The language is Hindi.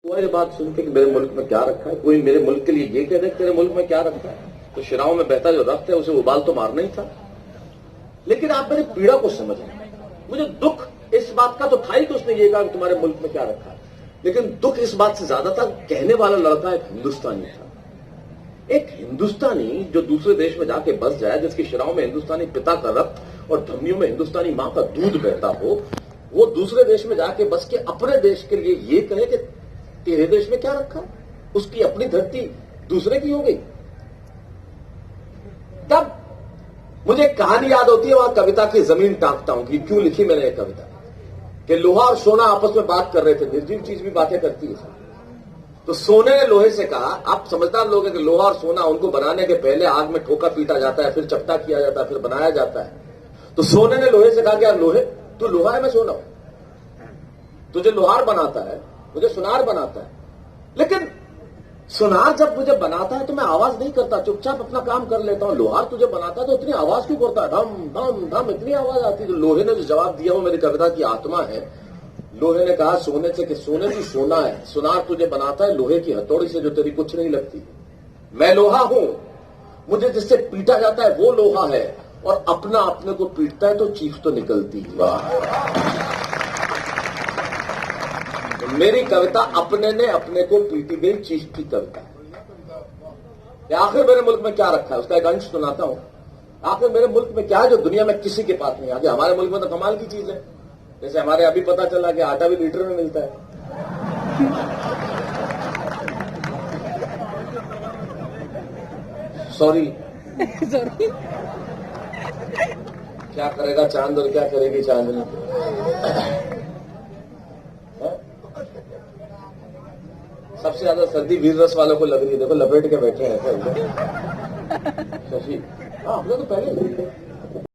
हुआ ये बात सुन के कि मेरे मुल्क में क्या रखा है। कोई मेरे मुल्क के लिए ये कह दे तेरे मुल्क में क्या रखा है, तो शिराओं में बहता जो रक्त है उसे उबाल तो मारना ही था। लेकिन आप मेरी पीड़ा को समझ रहे, मुझे दुख इस बात का तो था ही कि उसने ये कहा कि तुम्हारे मुल्क में क्या रखा है, लेकिन दुख इस बात से ज्यादा था कहने वाला लड़का एक हिंदुस्तानी था। एक हिंदुस्तानी जो दूसरे देश में जाके बस जाए, जिसकी शिराओं में हिंदुस्तानी पिता का रक्त और धमनियों में हिंदुस्तानी मां का दूध बहता हो, वो दूसरे देश में जाके बस के अपने देश के लिए ये कहे कि तेरे देश में क्या रखा, उसकी अपनी धरती दूसरे की हो गई। तब मुझे एक कहानी याद होती है, वहां कविता की जमीन टांकता हूं कि क्यों लिखी मैंने ये कविता, कि लोहा और सोना आपस में बात कर रहे थे। निर्जीव चीज भी बातें करती है। तो सोने ने लोहे से कहा, आप समझदार लोग हैं कि लोहा और सोना उनको बनाने के पहले आग में ठोका पीटा जाता है, फिर चपटा किया जाता है, फिर बनाया जाता है। तो सोने ने लोहे से कहा कि यार लोहे, तू लोहा है मैं सोना हूं, तुझे लोहार बनाता है मुझे सुनार बनाता है। लेकिन सुनार जब मुझे बनाता है तो मैं आवाज नहीं करता, चुपचाप अपना काम कर लेता हूं। लोहार तुझे बनाता है तो इतनी आवाज क्यों करता है, धम धम धम इतनी आवाज आती है। तो लोहे ने जो जवाब दिया वो मेरी कविता की आत्मा है। लोहे ने कहा सोने से कि सोने की सोना है, सुनार तुझे बनाता है लोहे की हथौड़ी से जो तेरी कुछ नहीं लगती। मैं लोहा हूं, मुझे जिससे पीटा जाता है वो लोहा है, और अपना अपने को पीटता है तो चीख तो निकलती है। मेरी कविता अपने ने अपने को पीटी गई चीख की कविता है। आखिर मेरे मुल्क में क्या रखा है उसका एक अंश सुनाता हूं। आखिर मेरे मुल्क में क्या है जो दुनिया में किसी के पास नहीं। आगे हमारे मुल्क में तो कमाल की चीज है, जैसे हमारे अभी पता चला कि आटा भी लीटर में मिलता है। सॉरी क्या करेगा चांद और क्या करेगी चांदनी। सबसे ज्यादा सर्दी वीर रस वालों को लग रही है, देखो लपेट के बैठे हैं शशि। हाँ, हमने तो पहले